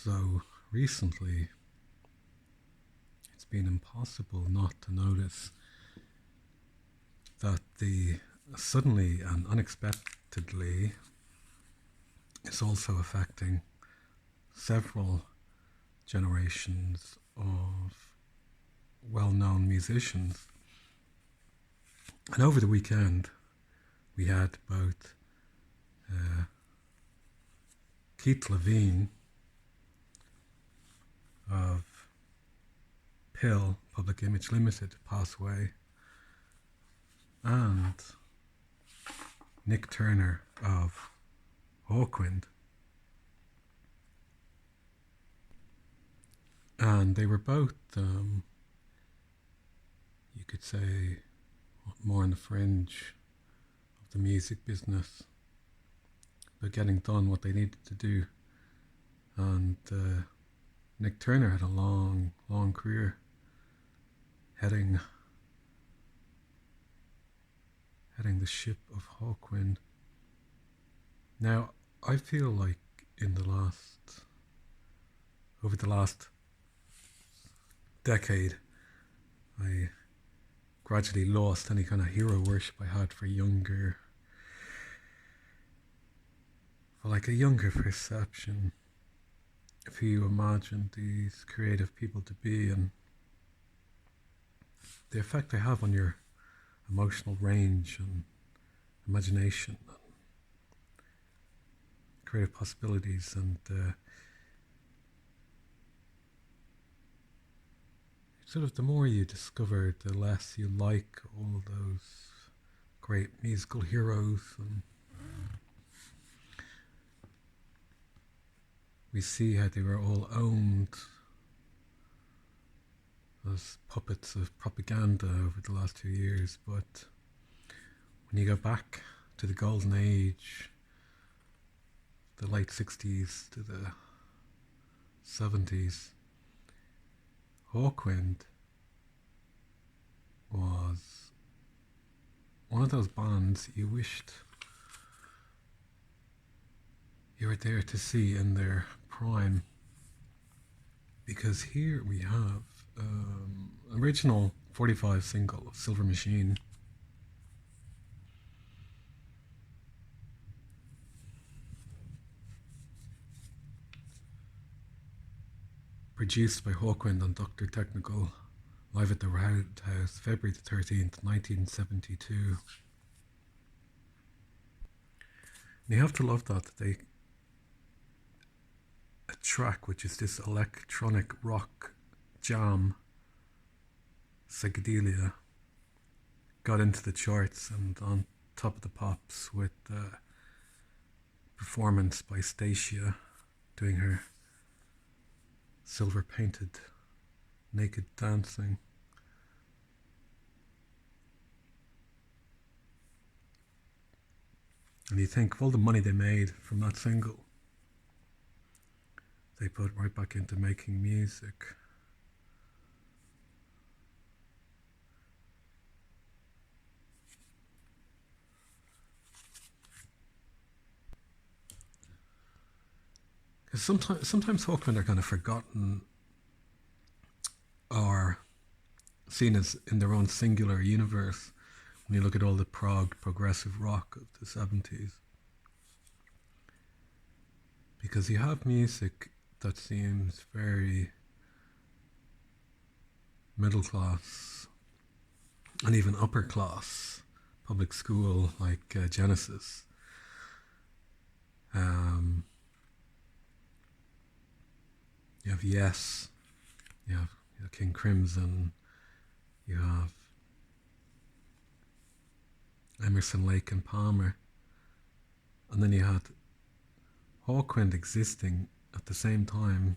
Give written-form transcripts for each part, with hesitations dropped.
So recently, it's been impossible not to notice that the suddenly and unexpectedly is also affecting several generations of well-known musicians. And over the weekend, we had both Keith Levine of Pill, Public Image Limited, pass away, and Nick Turner of Hawkwind. And they were both, you could say, more on the fringe of the music business, but getting done what they needed to do. And Nick Turner had a long, long career heading the ship of Hawkwind. Now, I feel like over the last decade, I gradually lost any kind of hero worship I had for a younger perception of who you imagined these creative people to be, and the effect they have on your emotional range and imagination and creative possibilities. And sort of the more you discover, the less you like all those great musical heroes. And we see how they were all owned as puppets of propaganda over the last 2 years. But when you go back to the golden age, the late 60s to the 70s, Hawkwind was one of those bands you wished you were there to see in their prime, because here we have original 45 single of Silver Machine, produced by Hawkwind and Dr. Technical, live at the Roundhouse, February the 13th, 1972. And you have to love that a track which is this electronic rock jam psychedelia got into the charts and on top of the pops with performance by Stacia doing her silver painted naked dancing. And you think of all the money they made from that single, they put right back into making music. Because sometimes Hawkwind are kind of forgotten or seen as in their own singular universe when you look at all the progressive rock of the 70s. Because you have music that seems very middle class and even upper class, public school, like Genesis. You have Yes, you have King Crimson, you have Emerson, Lake and Palmer, and then you had Hawkwind existing at the same time,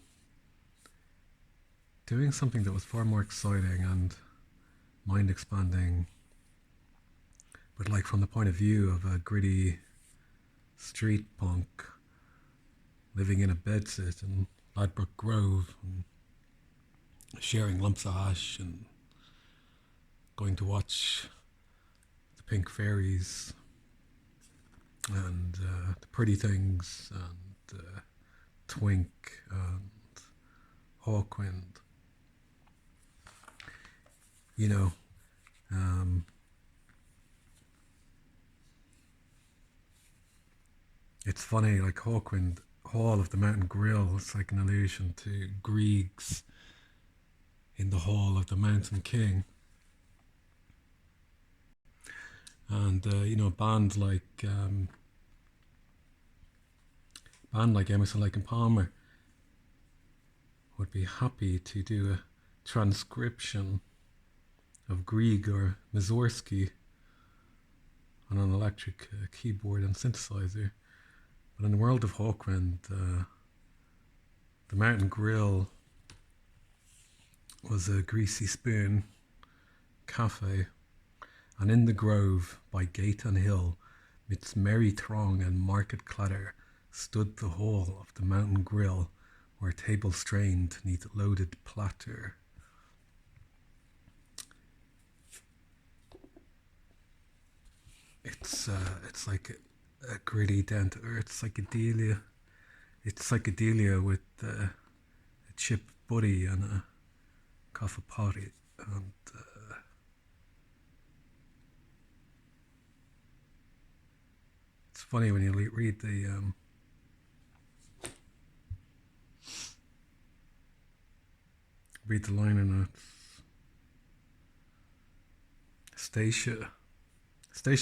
doing something that was far more exciting and mind expanding, but like from the point of view of a gritty street punk living in a bedsit in Ladbroke Grove and sharing lumps of hash and going to watch the Pink Fairies and the Pretty Things and Twink, Hawkwind. You know, um, it's funny, like Hawkwind, Hall of the Mountain Grill, it's like an allusion to Griegs in the Hall of the Mountain King. And a band like Emerson, Lake and Palmer would be happy to do a transcription of Grieg or Mussorgsky on an electric keyboard and synthesizer. But in the world of Hawkwind, the Mountain Grill was a greasy spoon cafe, and in the grove by gate and hill, midst merry throng and market clatter, stood the hall of the Mountain Grill, where table strained neath loaded platter. It's like a gritty down to earth psychedelia. It's psychedelia with a chip buddy and a coffee potty, and it's funny when you read the liner notes. Stacia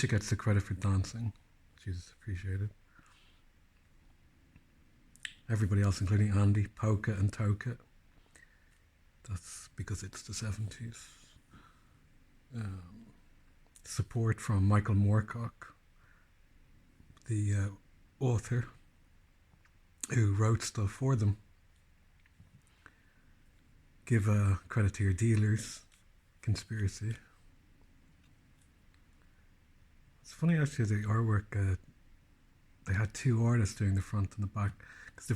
gets the credit for dancing, which is appreciated. Everybody else, including Andy, Polka and Toka. That's because it's the 70s. Support from Michael Moorcock, the author who wrote stuff for them. Give credit to your dealers. Conspiracy. It's funny actually, the artwork, they had two artists doing the front and the back. Because the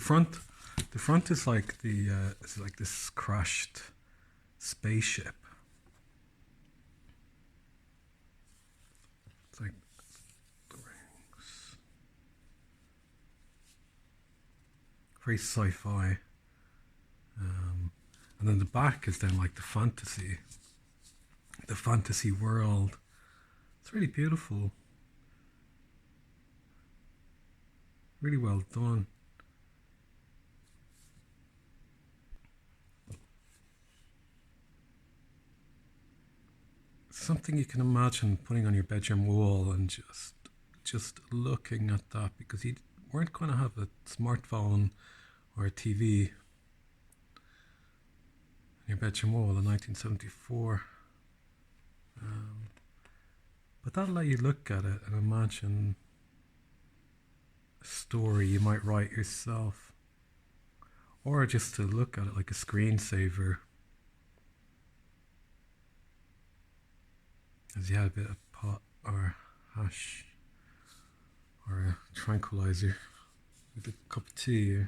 front is like it's like this crashed spaceship. It's like the rings. Very sci-fi. And then the back is then like the fantasy world. It's really beautiful. Really well done. Something you can imagine putting on your bedroom wall and just looking at that, because you weren't going to have a smartphone or a TV on your bedroom wall in 1974. But that'll let you look at it and imagine a story you might write yourself, or just to look at it like a screensaver as you had a bit of pot or hash or a tranquilizer with a cup of tea.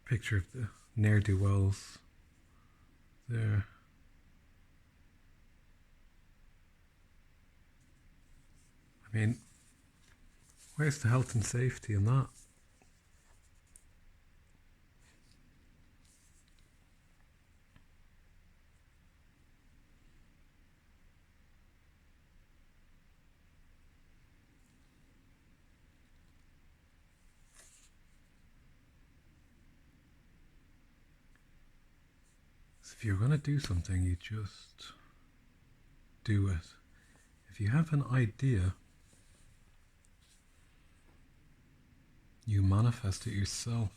Picture of the ne'er-do-wells there. I mean, where's the health and safety in that? If you're going to do something, you just do it. If you have an idea, you manifest it yourself.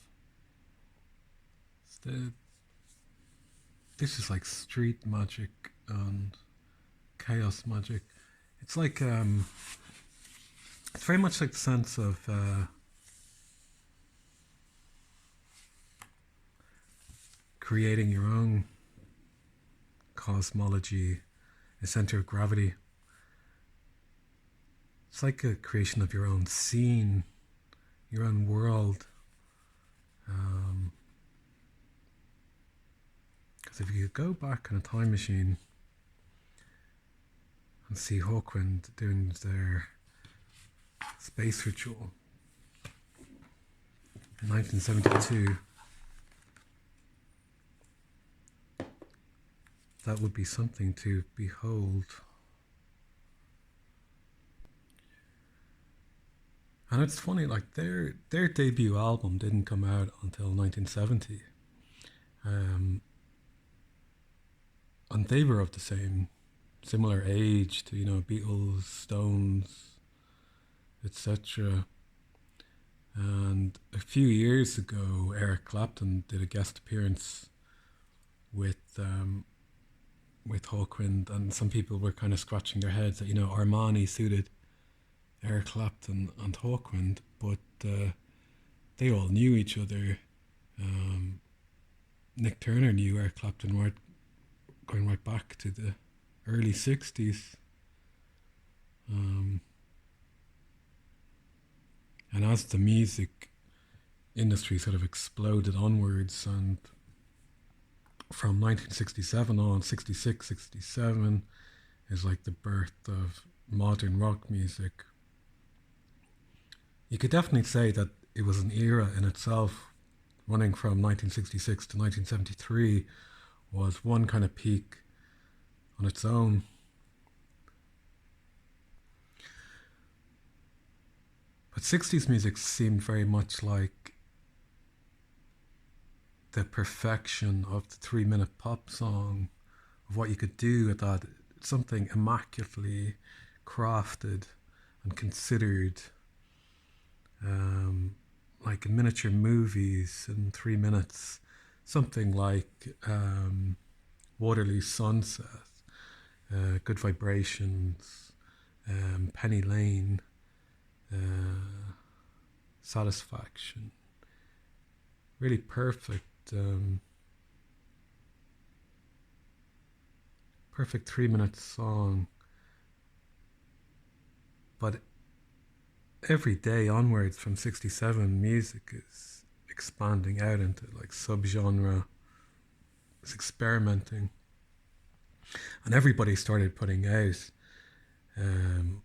This is like street magic and chaos magic. It's like it's very much like the sense of creating your own cosmology, a center of gravity. It's like a creation of your own scene, your own world. Because if you could go back in a time machine and see Hawkwind doing their space ritual in 1972, that would be something to behold. And it's funny, like their debut album didn't come out until 1970, and they were of the similar age to Beatles, Stones, etc. And a few years ago, Eric Clapton did a guest appearance with Hawkwind, and some people were kind of scratching their heads that Armani suited Eric Clapton and Hawkwind, but they all knew each other. Nick Turner knew Eric Clapton going right back to the early 60s. And as the music industry sort of exploded onwards, and from 1967 on, 66, 67 is like the birth of modern rock music. You could definitely say that it was an era in itself. Running from 1966 to 1973 was one kind of peak on its own. But 60s music seemed very much like the perfection of the 3-minute pop song, of what you could do with that. Something immaculately crafted and considered, like miniature movies in 3 minutes. Something like Waterloo Sunset, Good Vibrations, Penny Lane, Satisfaction. Really perfect, perfect 3-minute song. But every day onwards from 67, music is expanding out into like subgenre. It's experimenting, and everybody started putting out a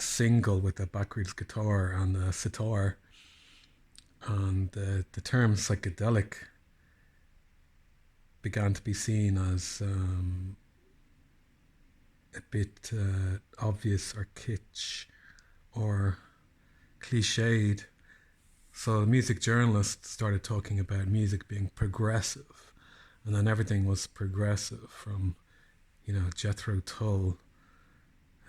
single with a backwards guitar and a sitar, and the term psychedelic began to be seen as a bit obvious or kitsch or cliched. So music journalists started talking about music being progressive, and then everything was progressive, from Jethro Tull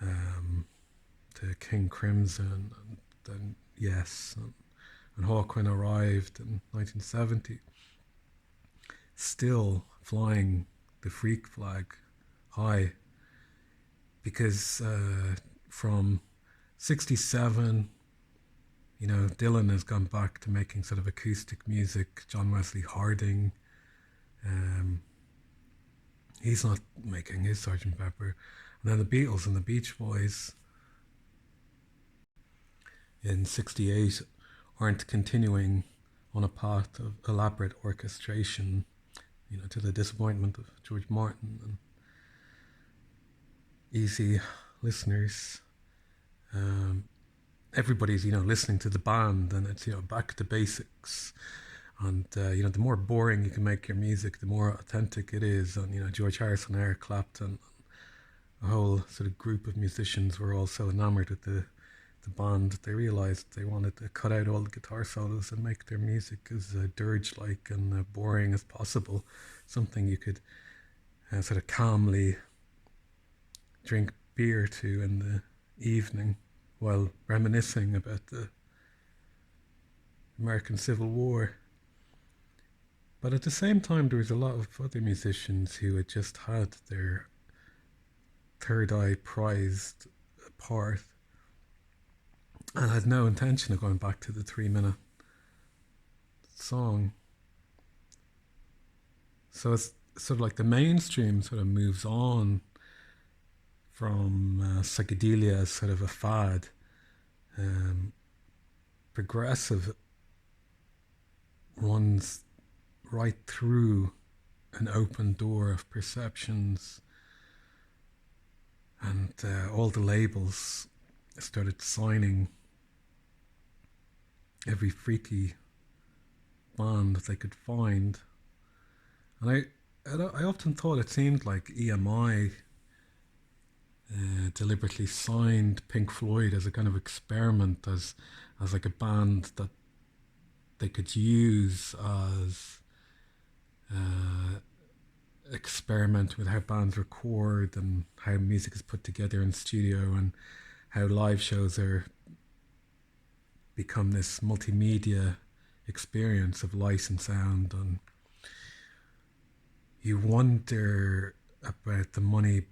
to King Crimson, and then Yes, and Hawkwind arrived in 1970, still flying the freak flag high, because from 67, Dylan has gone back to making sort of acoustic music. John Wesley Harding, he's not making his Sgt. Pepper. And then the Beatles and the Beach Boys in 68 aren't continuing on a path of elaborate orchestration, to the disappointment of George Martin and easy listeners. Everybody's listening to the band, and it's back to basics, and the more boring you can make your music, the more authentic it is. And George Harrison, Eric Clapton, a whole sort of group of musicians were all so enamored with the band, they realized they wanted to cut out all the guitar solos and make their music as dirge-like and boring as possible, something you could sort of calmly drink beer to in the evening while reminiscing about the American Civil War. But at the same time, there was a lot of other musicians who had just had their third eye prized apart and had no intention of going back to the 3-minute song. So it's sort of like the mainstream sort of moves on from psychedelia as sort of a fad. Progressive runs right through an open door of perceptions, and all the labels started signing every freaky band that they could find. And I often thought it seemed like EMI deliberately signed Pink Floyd as a kind of experiment, as like a band that they could use as experiment with how bands record and how music is put together in studio, and how live shows are become this multimedia experience of light and sound. And you wonder about the money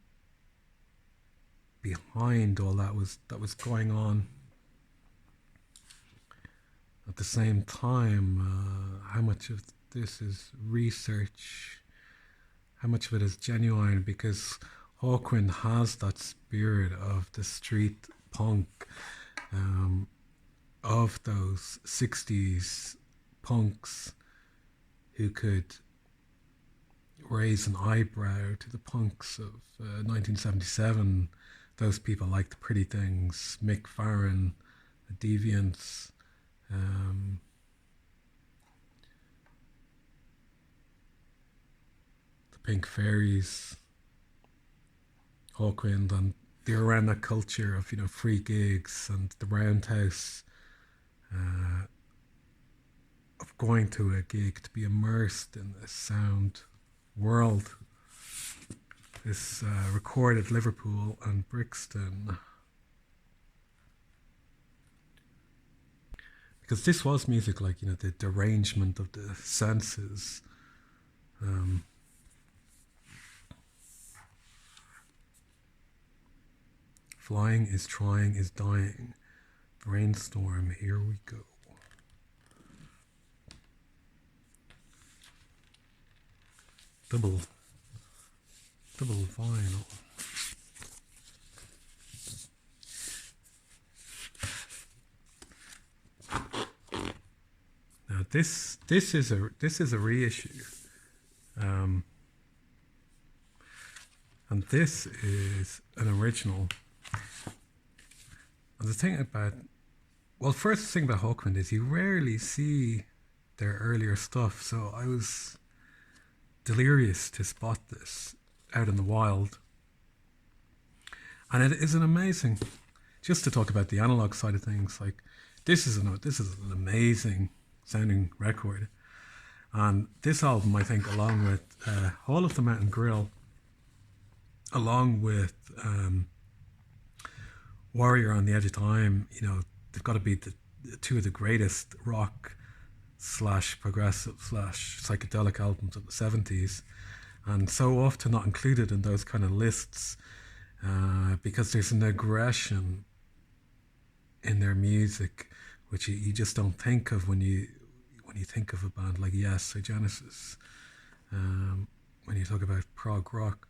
behind all that was going on. At the same time, how much of this is research, how much of it is genuine, because Hawkwind has that spirit of the street punk, of those 60s punks who could raise an eyebrow to the punks of 1977. Those people like the Pretty Things, Mick Farren, the Deviants, the Pink Fairies, Hawkwind, and they're around that culture of, free gigs and the roundhouse, of going to a gig to be immersed in the sound world. This recorded Liverpool and Brixton, because this was music like, the derangement of the senses. Flying is trying is dying. Brainstorm, here we go. Double vinyl. Now this is a reissue, and this is an original. And the thing about, first thing about Hawkwind is you rarely see their earlier stuff, so I was delirious to spot this out in the wild. And it is an amazing, just to talk about the analog side of things, like this is an amazing sounding record. And this album, I think, along with Hall of the Mountain Grill, along with Warrior on the Edge of Time, they've got to be the two of the greatest rock / progressive / psychedelic albums of the 70s, and so often not included in those kind of lists, because there's an aggression in their music which you just don't think of when you think of a band like Yes or Genesis, when you talk about prog rock.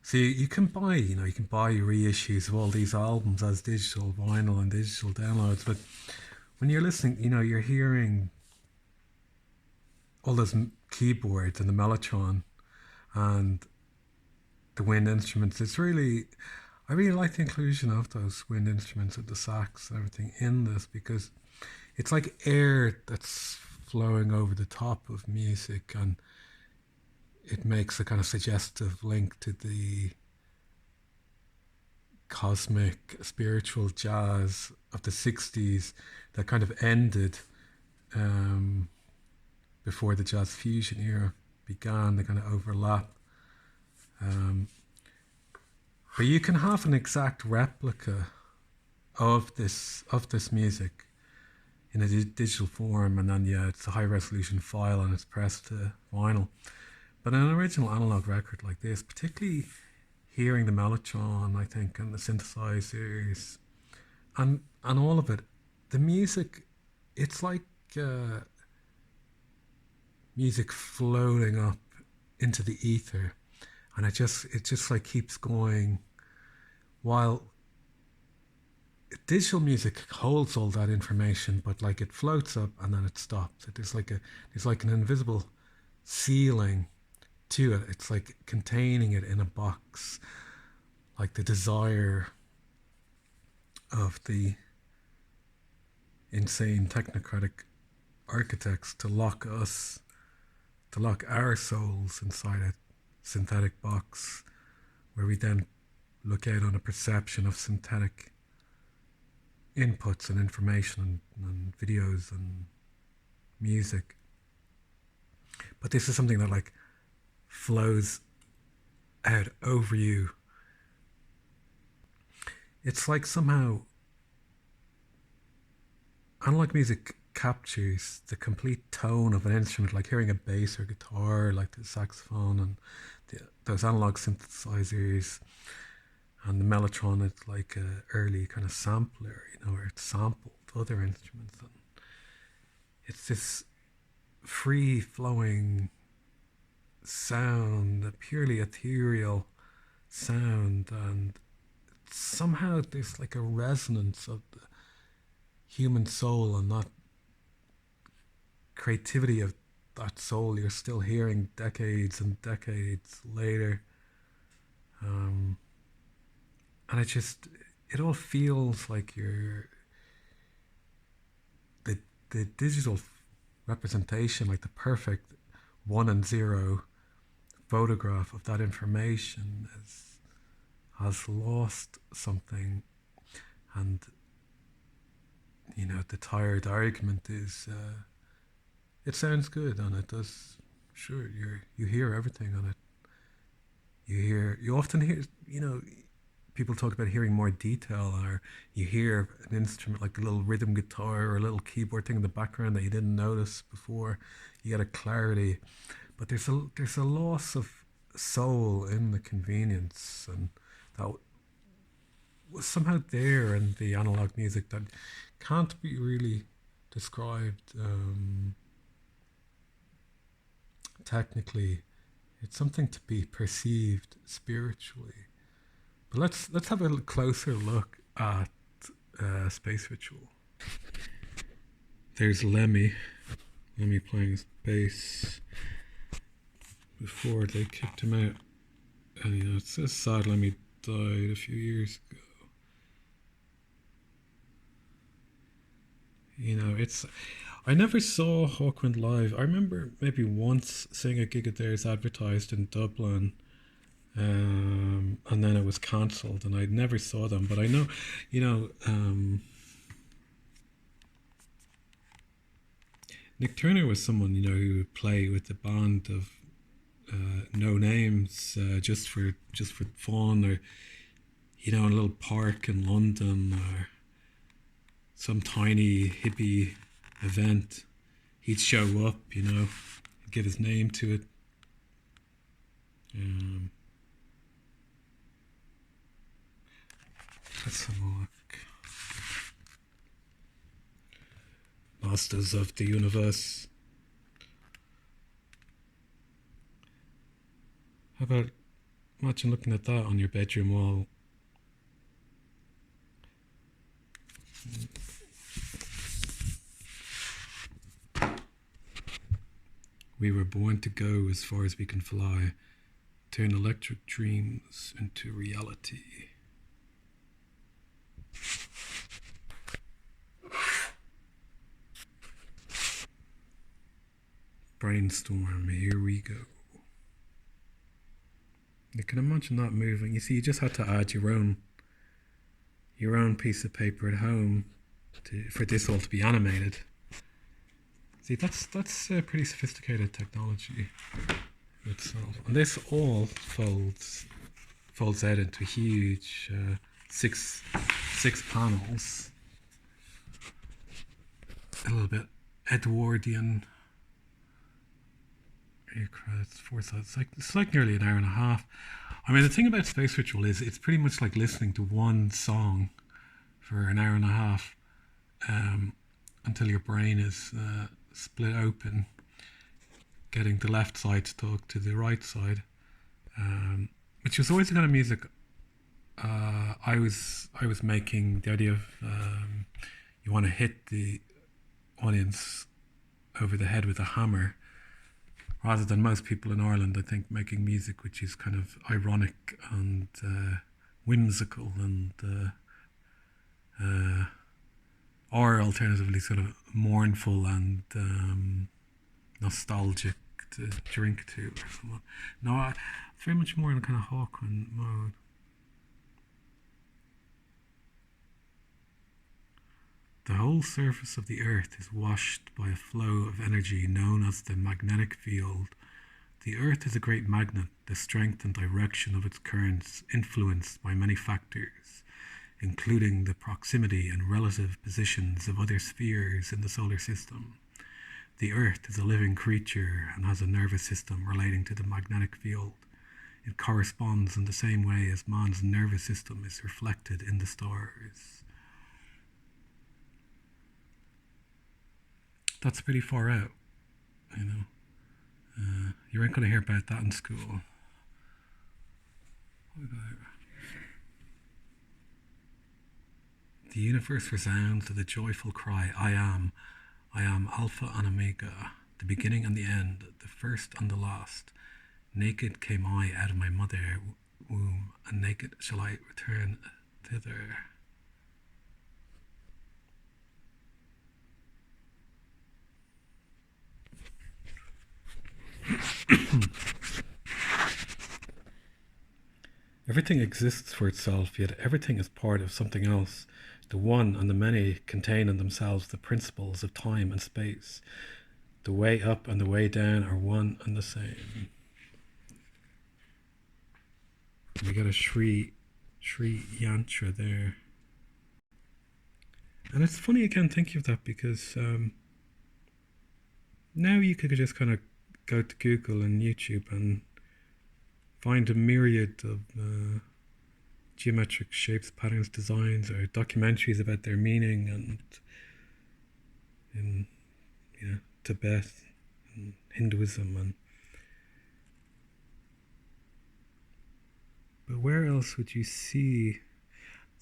So you can buy, you can buy reissues of all these albums as digital vinyl and digital downloads, but when you're listening, you're hearing all those keyboards and the mellotron and the wind instruments. I really like the inclusion of those wind instruments and the sax and everything in this, because it's like air that's flowing over the top of music, and it makes a kind of suggestive link to the cosmic spiritual jazz of the 60s that kind of ended before the jazz fusion era began. They kind of overlap. But you can have an exact replica of this music in a digital form, and then it's a high resolution file and it's pressed to vinyl. But an original analog record like this, particularly hearing the mellotron, I think, and the synthesizers, and all of it, the music, it's like music floating up into the ether, and it just like keeps going, while digital music holds all that information, but like it floats up and then it stops. There's like an invisible ceiling to it. It's like containing it in a box, like the desire of the insane technocratic architects to lock our souls inside a synthetic box, where we then look out on a perception of synthetic inputs and information and videos and music. But this is something that like flows out over you. It's like somehow analog music captures the complete tone of an instrument, like hearing a bass or guitar, like the saxophone and those analog synthesizers, and the mellotron is like an early kind of sampler, where it sampled other instruments, and it's this free-flowing sound, a purely ethereal sound, and somehow there's like a resonance of the human soul and that creativity of that soul you're still hearing decades and decades later. And it all feels like the digital representation, like the perfect 1 and 0 photograph of that information has lost something. And the tired argument is it sounds good and it does. Sure, you hear everything on it. You often hear, people talk about hearing more detail, or you hear an instrument like a little rhythm guitar or a little keyboard thing in the background that you didn't notice before. You get a clarity, but there's a loss of soul in the convenience, and that was somehow there in the analog music that can't be really described technically. It's something to be perceived spiritually. But let's have a closer look at Space Ritual. There's Lemmy playing his bass before they kicked him out. And it's so sad Lemmy died a few years ago. I never saw Hawkwind live. I remember maybe once seeing a gig of theirs advertised in Dublin, and then it was cancelled, and I never saw them. But I know, Nick Turner was someone who would play with the band of no names, just for fun, or in a little park in London, or some tiny hippie event. He'd show up, give his name to it. Let's have a look. Masters of the Universe. How about imagine looking at that on your bedroom wall? We were born to go as far as we can fly, turn electric dreams into reality. Brainstorm, here we go. You can imagine that moving. You see, you just had to add your own piece of paper at home for this all to be animated. See, that's pretty sophisticated technology itself. And this all folds out into huge six panels. A little bit Edwardian. Credits, 4 sides. It's like nearly an hour and a half. I mean, the thing about Space Ritual is it's pretty much like listening to one song for an hour and a half, until your brain is split open, getting the left side to talk to the right side, which was always the kind of music I was making the idea of you want to hit the audience over the head with a hammer, rather than most people in Ireland, I think, making music which is kind of ironic and whimsical and or alternatively sort of mournful and nostalgic to drink to or something. No, very much more in a kind of Hawkwind mode. The whole surface of the earth is washed by a flow of energy known as the magnetic field. The earth is a great magnet, the strength and direction of its currents influenced by many factors, including the proximity and relative positions of other spheres in the solar system. The earth is a living creature and has a nervous system relating to the magnetic field. It corresponds in the same way as man's nervous system is reflected in the stars. That's pretty far out, you know. You aren't going to hear about that in school. The universe resounds to the joyful cry, I am Alpha and Omega, the beginning and the end, the first and the last. Naked came I out of my mother womb, and naked shall I return thither. Everything exists for itself, yet everything is part of something else. The one and the many contain in themselves the principles of time and space. The way up and the way down are one and the same. We got a Sri Yantra there. And it's funny again thinking of that because now you could just kind of go to Google and YouTube and find a myriad of geometric shapes, patterns, designs, or documentaries about their meaning, and in Tibet and Hinduism, but where else would you see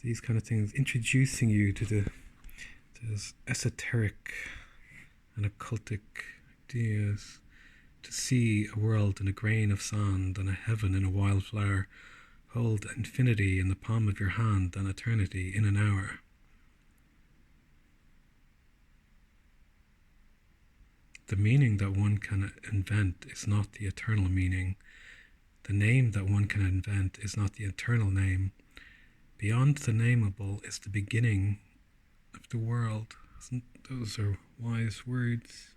these kind of things introducing you to this esoteric and occultic ideas? To see a world in a grain of sand and a heaven in a wildflower, hold infinity in the palm of your hand and eternity in an hour. The meaning that one can invent is not the eternal meaning. The name that one can invent is not the eternal name. Beyond the nameable is the beginning of the world. Those are wise words.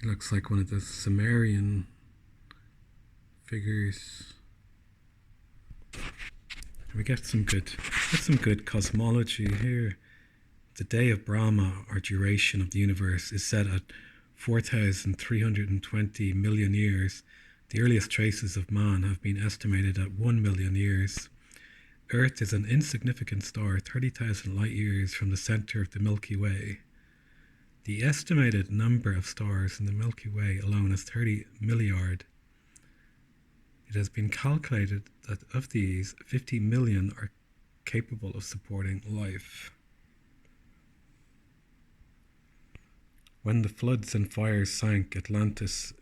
He looks like one of the Sumerian figures. We get some good cosmology here. The day of Brahma, or duration of the universe, is set at 4,320 million years. The earliest traces of man have been estimated at 1 million years. Earth is an insignificant star 30,000 light years from the center of the Milky Way. The estimated number of stars in the Milky Way alone is 30 milliard. It has been calculated that of these, 50 million are capable of supporting life. When the floods and fires sank Atlantis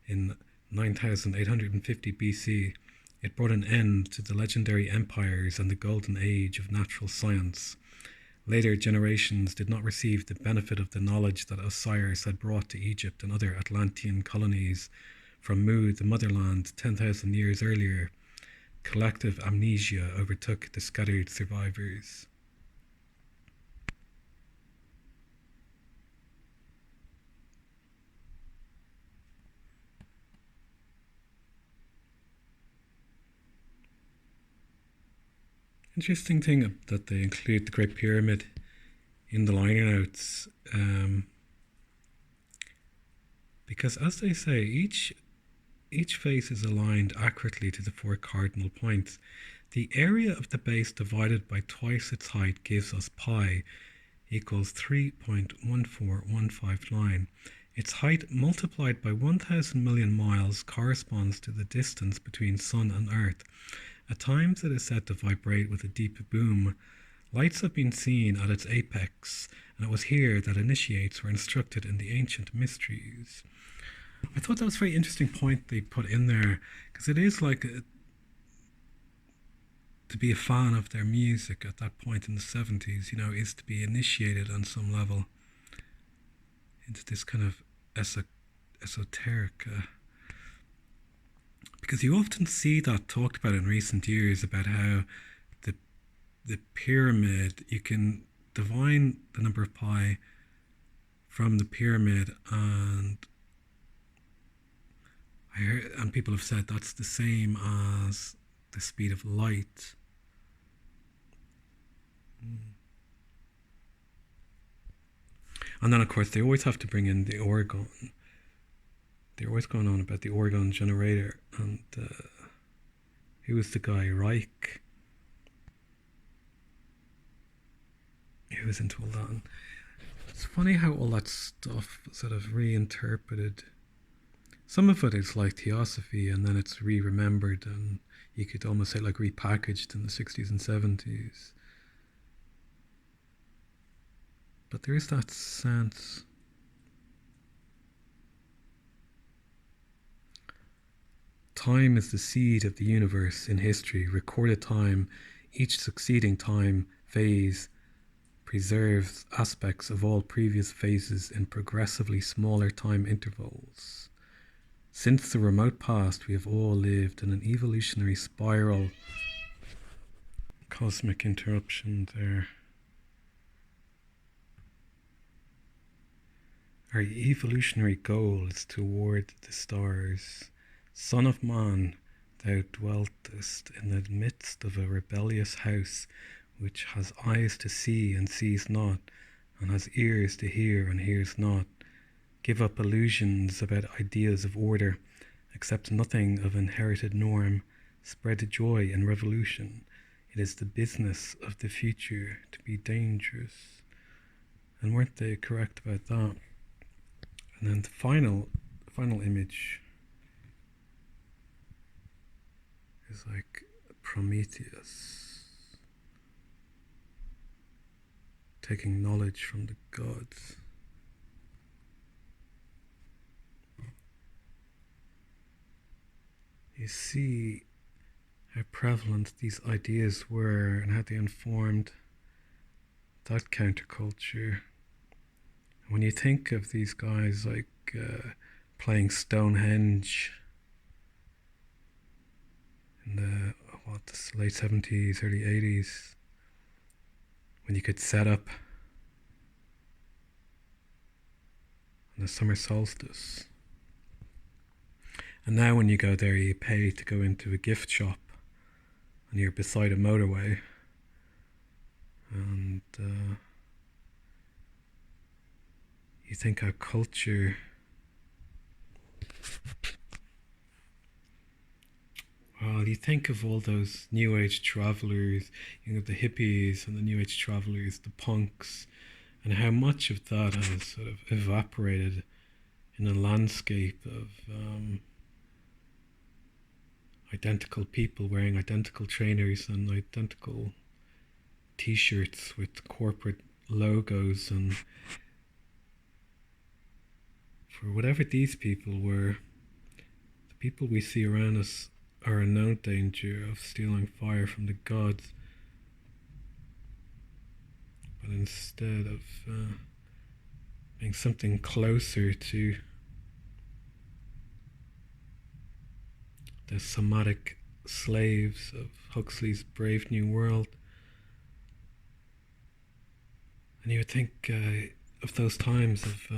in 9850 BC, it brought an end to the legendary empires and the golden age of natural science. Later generations did not receive the benefit of the knowledge that Osiris had brought to Egypt and other Atlantean colonies from Mu, the motherland, 10,000 years earlier. Collective amnesia overtook the scattered survivors. Interesting thing that they include the Great Pyramid in the liner notes, because as they say, each face is aligned accurately to the four cardinal points. The area of the base divided by twice its height gives us pi equals 3.14159. Its height multiplied by 1,000 million miles corresponds to the distance between Sun and Earth. At times it is said to vibrate with a deep boom. Lights have been seen at its apex, and it was here that initiates were instructed in the ancient mysteries. I thought that was a very interesting point they put in there, because it is like to be a fan of their music at that point in the 70s, you know, is to be initiated on some level into this kind of esoteric, because you often see that talked about in recent years about how the pyramid, you can divine the number of pi from the pyramid, and I heard, and people have said that's the same as the speed of light. And then of course they always have to bring in the organ. They're always going on about the organ generator, and who was the guy, Reich? Who was into all that? And it's funny how all that stuff sort of reinterpreted. Some of it is like theosophy, and then it's re-remembered, and you could almost say like repackaged in the 60s and 70s. But there is that sense. Time is the seed of the universe in history, recorded time. Each succeeding time phase preserves aspects of all previous phases in progressively smaller time intervals. Since the remote past, we have all lived in an evolutionary spiral. Cosmic interruption there. Our evolutionary goal is toward the stars. Son of man, thou dweltest in the midst of a rebellious house, which has eyes to see and sees not, and has ears to hear and hears not. Give up illusions about ideas of order, accept nothing of inherited norm, spread joy in revolution. It is the business of the future to be dangerous. And weren't they correct about that? And then the final image is like Prometheus taking knowledge from the gods. You see how prevalent these ideas were and how they informed that counterculture. When you think of these guys like playing Stonehenge in the late 70s, early 80s, when you could set up on the summer solstice. And now when you go there, you pay to go into a gift shop and you're beside a motorway, and you think our culture, well, you think of all those New Age travelers, you know, the hippies and the New Age travelers, the punks, and how much of that has sort of evaporated in a landscape of identical people wearing identical trainers and identical t-shirts with corporate logos, and for whatever these people were, the people we see around us are in no danger of stealing fire from the gods, but instead of being something closer to the somatic slaves of Huxley's Brave New World. And you would think of those times of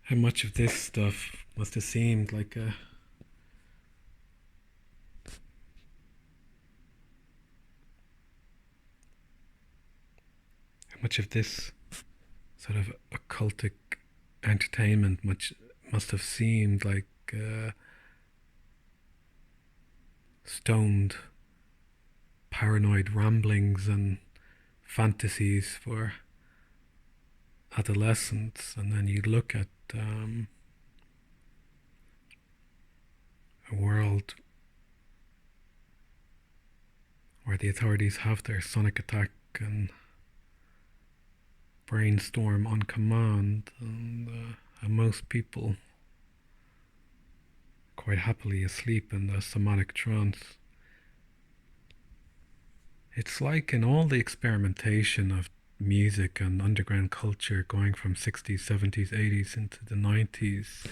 how much of this stuff must have seemed like a much of this sort of occultic entertainment must have seemed like stoned, paranoid ramblings and fantasies for adolescents, and then you look at a world where the authorities have their sonic attack and brainstorm on command, and most people quite happily asleep in the somatic trance. It's like in all the experimentation of music and underground culture going from 60s, 70s, 80s into the 90s,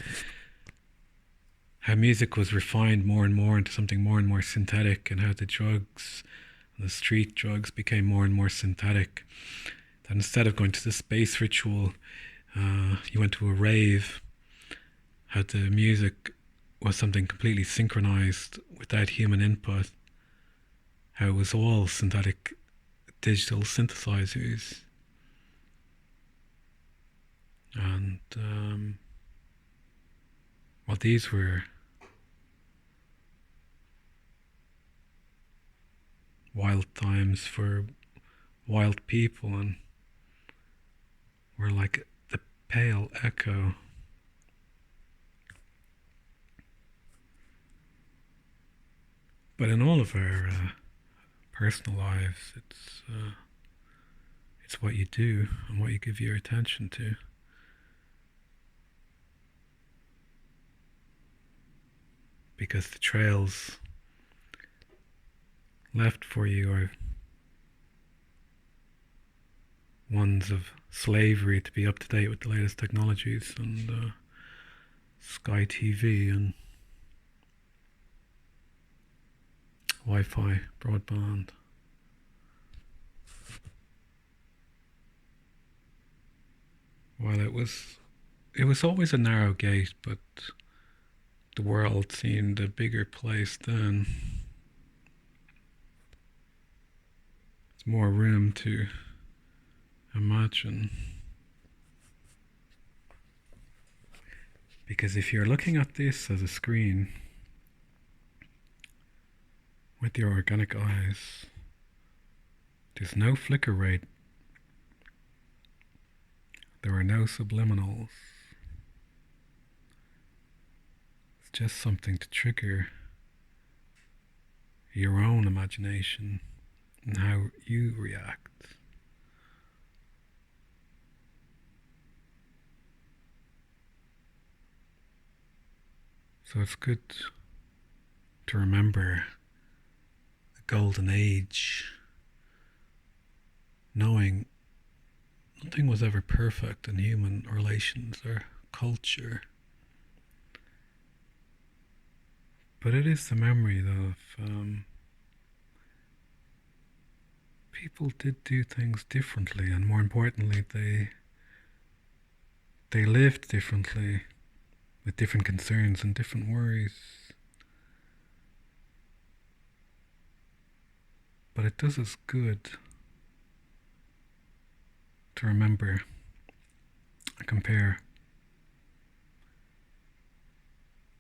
how music was refined more and more into something more and more synthetic, and how the drugs, the street drugs, became more and more synthetic. That instead of going to the space ritual, you went to a rave, how the music was something completely synchronized without human input, how it was all synthetic digital synthesizers. And well, these were wild times for wild people, and were like the pale echo but in all of our personal lives, it's what you do and what you give your attention to. Because the trails left for you are ones of slavery, to be up to date with the latest technologies, and Sky TV and Wi-Fi, broadband. Well, it was always a narrow gate, but the world seemed a bigger place then. There's more room to imagine. Because if you're looking at this as a screen with your organic eyes, there's no flicker rate. There are no subliminals. It's just something to trigger your own imagination and how you react. So it's good to remember the golden age, knowing nothing was ever perfect in human relations or culture. But it is the memory of people did do things differently, and more importantly, they lived differently, with different concerns and different worries. But it does us good to remember and compare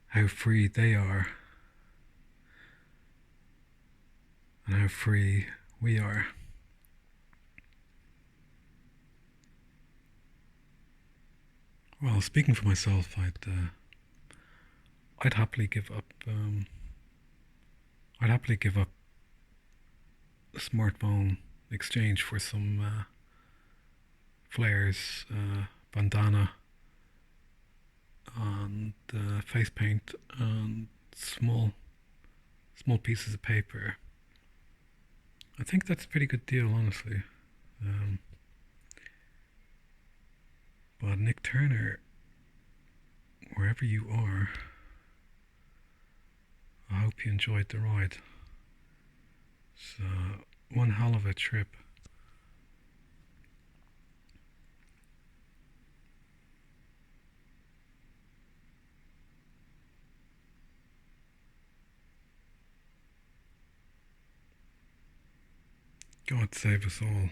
how free they are and how free we are. Well, speaking for myself, I'd happily give up. I'd happily give up a smartphone exchange for some flares, bandana, and face paint, and small pieces of paper. I think that's a pretty good deal, honestly. But Nick Turner, wherever you are, I hope you enjoyed the ride. It's one hell of a trip. God save us all.